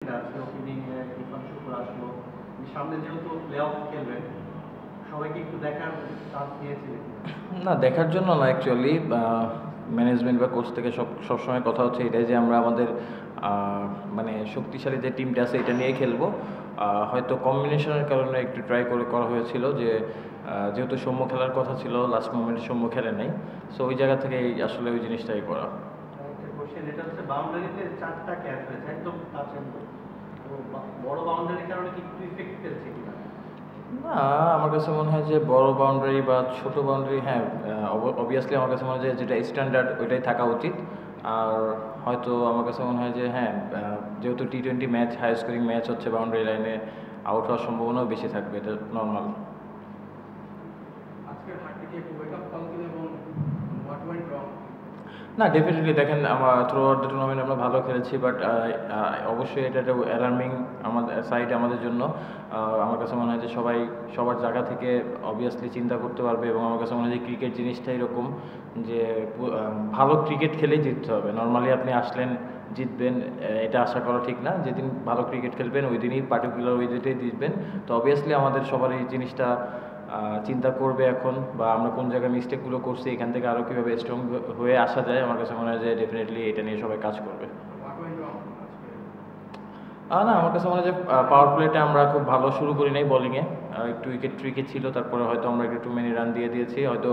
আজকে ওপেনিং ইরফান শুকুর আসলো, সামনে যেহেতু প্লে অফ খেলবেন, সবাইকে একটু দেখার চান্স নিয়েছিলেন? না, দেখার জন্য না অ্যাকচুয়ালি। ম্যানেজমেন্ট বা কোচ থেকে সবসময় কথা হচ্ছে এটাই যে আমরা আমাদের মানে শক্তিশালী যে টিমটা আছে এটা নিয়ে খেলবো। হয়তো কম্বিনেশনের কারণে একটু ট্রাই করা হয়েছিল যে যেহেতু সৌম্য খেলার কথা ছিল, লাস্ট মোমেন্টে সৌম্য খেলে নাই, সো ওই জায়গা থেকে আসলে ওই জিনিসটাই করা। কোশ্চেন এটা হচ্ছে, বাউন্ডারিতে 4টা ক্যাচ হয়েছে একদম কাছে, তো বড় বাউন্ডারির কারণে কি একটু ইফেক্ট ফেলছে কিনা? না, আমার কাছে মনে হয় যে বড় বাউন্ডারি বা ছোট বাউন্ডারি, হ্যাঁ অবভিয়াসলি আমার কাছে মনে হয় যে যেটা স্ট্যান্ডার্ড ওইটাই থাকা উচিত। আর হয়তো আমার কাছে মনে হয় যে হ্যাঁ, যেহেতু টি-20 ম্যাচ, হাই স্কোরিং ম্যাচ হচ্ছে, বাউন্ডারি লাইনে আউট হওয়ার সম্ভাবনাও বেশি থাকবে, এটা নর্মাল। আজকের হারটা কি একটু ওয়েক আপ কল ছিল এবং হোয়াট ওয়েন্ট রং? না, ডেফিনেটলি দেখেন, আমরা থ্রু আউট দ্য টুর্নামেন্ট আমরা ভালো খেলেছি, বাট অবশ্যই এটা একটা অ্যালার্মিং আমাদের সাইড আমাদের জন্য। আমার কাছে মনে হয় যে সবাই সবার জায়গা থেকে অবভিয়াসলি চিন্তা করতে পারবে, এবং আমার কাছে মনে হয় যে ক্রিকেট জিনিসটা এরকম যে ভালো ক্রিকেট খেলেই জিততে হবে। নর্মালি আপনি আসলেন জিতবেন এটা আশা করা ঠিক না। যেদিন ভালো ক্রিকেট খেলবেন ওই দিনই পার্টিকুলার ওই দিনটাই জিতবেন। তো অবভিয়াসলি আমাদের সবার এই জিনিসটা চিন্তা করবে এখন, বা আমরা কোন জায়গায় মিস্টেকগুলো করছি, এখান থেকে আরও কীভাবে স্ট্রং হয়ে আসা যায়। আমার কাছে মনে হয় যে ডেফিনেটলি এটা নিয়ে সবাই কাজ করবে। না, আমার কাছে মনে হয় যে পাওয়ার প্লেটা আমরা খুব ভালো শুরু করি নাই বোলিংয়ে, একটু উইকেট ট্রিকে ছিল, তারপরে হয়তো আমরা একটু টু মেনি রান দিয়ে দিয়েছি। হয়তো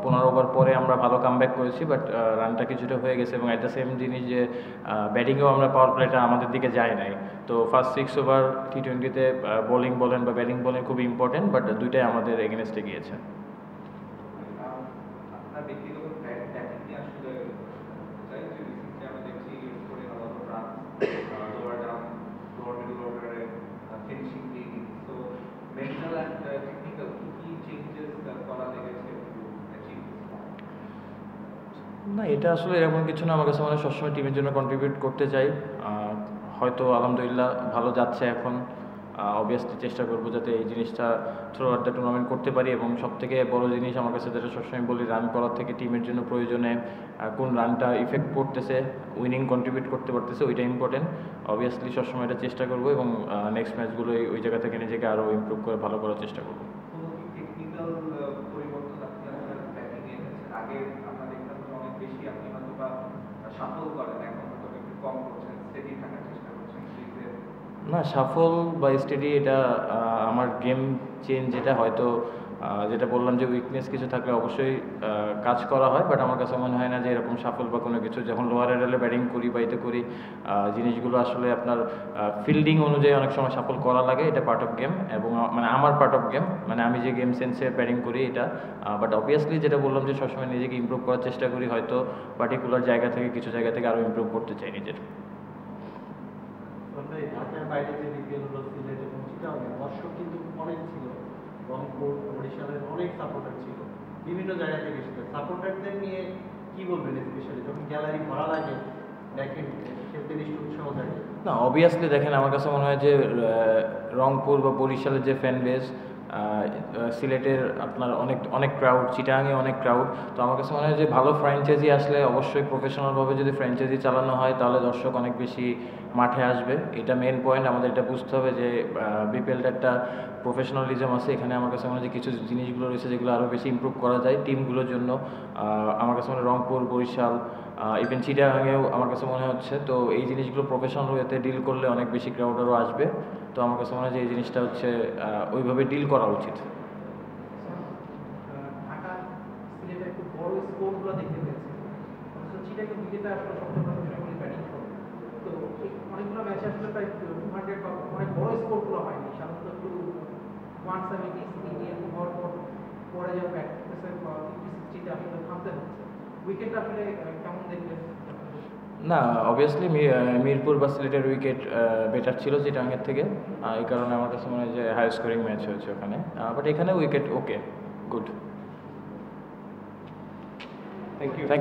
15 ওভার পরে আমরা ভালো কামব্যাক করেছি, বাট রানটা কিছুটা হয়ে গেছে, এবং অ্যাট দ্য সেম জিনিস যে ব্যাটিংয়েও আমরা পাওয়ার প্লেটা আমাদের দিকে যায় নাই। তো ফার্স্ট 6 ওভার টি-20তে বোলিং বলেন বা ব্যাটিং বলেন খুবই ইম্পর্টেন্ট, বাট দুইটাই আমাদের এগেনস্টে গিয়েছে। আপনার ব্যক্তিগত ব্যাটিং নিয়ে আসলে চাই যে রিসেন্টলি আমরা দেখছি করে আলাদা run, lower down, lower middle অর্ডারে ফিনিশিং দিয়ে দিচ্ছি। তো মেন্টাল অ্যান্ড টেকনিক্যাল কি চেঞ্জেস করা লেগেছে টু অ্যাচিভ দিস? না, এটা আসলে এরকম কিছু না। আমার কাছে মনে হয় সবসময় টিমের জন্য কন্ট্রিবিউট করতে চাই। হয়তো আলহামদুলিল্লাহ ভালো যাচ্ছে এখন। অবভিয়াসলি চেষ্টা করবো যাতে এই জিনিসটা থ্রু আউট দ্য টুর্নামেন্ট করতে পারি, এবং সবথেকে বড় জিনিস আমার কাছে যেটা সবসময় বলি, রান করার থেকে টিমের জন্য প্রয়োজনে কোন রানটা ইফেক্ট পড়তেছে, উইনিং কন্ট্রিবিউট করতে পারতেছে, ওইটা ইম্পর্টেন্ট। অবভিয়াসলি সবসময় এটা চেষ্টা করবো, এবং নেক্সট ম্যাচগুলো ওই জায়গা থেকে নিজেকে আরও ইমপ্রুভ করে ভালো করার চেষ্টা করবো। কোনো কি টেকনিক্যাল পরিবর্তন আপনি আপনার ব্যাটিংয়ে এনেছেন? আগে আমরা দেখতাম যে অনেক বেশি আপনি হয়তো বা সাফল করেন, এখন হয়তো একটু কম করছেন, স্টেডি থাকার চেষ্টা করছেন ক্রিজে। না, সাফল বা স্টেডি এটা আমার গেম চেঞ্জ, যেটা হয়তো যেটা বললাম যে উইকনেস কিছু থাকলে অবশ্যই কাজ করা হয়, বাট আমার কাছে মনে হয় না যে এরকম সাফল বা কোনো কিছু। যখন লোয়ার অর্ডারে ব্যাটিং করি বা এতে করি, জিনিসগুলো আসলে আপনার ফিল্ডিং অনুযায়ী অনেক সময় সাফল করা লাগে, এটা পার্ট অফ গেম, এবং মানে আমার পার্ট অফ গেম, মানে আমি যে গেম সেন্সে ব্যাটিং করি এটা। বাট অবভিয়াসলি যেটা বললাম যে সবসময় নিজেকে ইমপ্রুভ করার চেষ্টা করি, হয়তো পার্টিকুলার জায়গা থেকে কিছু জায়গা থেকে আরও ইমপ্রুভ করতে চাই নিজের। ঢাকার বাইরে যে বিপিএল হলো, সিলেট এবং চিটাগাংয়ে দর্শক কিন্তু অনেক ছিল, রংপুর, বরিশালের অনেক সাপোর্টার ছিল, বিভিন্ন জায়গা থেকে এসেছে। সাপোর্টারদের নিয়ে কি বলবেন, স্পেশালি যখন গ্যালারি ভরা লাগে, দেখেন খেলতে নিশ্চয় উৎসাহ থাকে? না, অবভিয়াসলি দেখেন, আমার কাছে মনে হয় যে রংপুর বা বরিশালের যে ফ্যান বেস, সিলেটের আপনার অনেক অনেক ক্রাউড, চিটাগাংয়ে অনেক ক্রাউড। তো আমার কাছে মনে হয় যে ভালো ফ্র্যাঞ্চাইজি আসলে অবশ্যই প্রফেশনালভাবে যদি ফ্র্যাঞ্চাইজি চালানো হয়, তাহলে দর্শক অনেক বেশি মাঠে আসবে। এটা মেন পয়েন্ট, আমাদের এটা বুঝতে হবে যে বিপিএলটা একটা প্রফেশনালিজম আছে এখানে। আমার কাছে মনে হয় যে কিছু জিনিসগুলো রয়েছে যেগুলো আরও বেশি ইমপ্রুভ করা যায় টিমগুলোর জন্য। আমার কাছে মনে হয় রংপুর, বরিশাল, ইভেন চিটাগাংয়েও আমার কাছে মনে হচ্ছে। তো এই জিনিসগুলো প্রফেশনাল ওয়েতে ডিল করলে অনেক বেশি ক্রাউডারও আসবে। তো আমার কাছে মনে হয় যে এই জিনিসটা হচ্ছে ওইভাবে ডিল করা উচিত। ঢাকা সিলেটে একটু বড় স্কোরগুলো দেখতে পেয়েছি, অথচ চিটাগাং উইকেটে আসলে সবচেয়ে প্রফেশনালি ব্যাটিং করে। তো অনেকগুলো ম্যাচে আসলে প্রায় 200 বা অনেক বড় স্কোরগুলো হয়নি, সাধারণত একটু 170 ইন্ডিয়ান হওয়ার পর পরে যে প্র্যাকটিসের 50-60তে আসলে থামতে হচ্ছে। উইকেটটা আসলে কেমন দেখলেন? না, অবভিয়াসলি মিরপুর বা সিলেটের উইকেট বেটার ছিল চিটাগাংয়ের থেকে। এই কারণে আমার কাছে মনে হয় যে হাই স্কোরিং ম্যাচ হয়েছে ওখানে, বাট এখানে wicket okay, good. Thank you ভাই।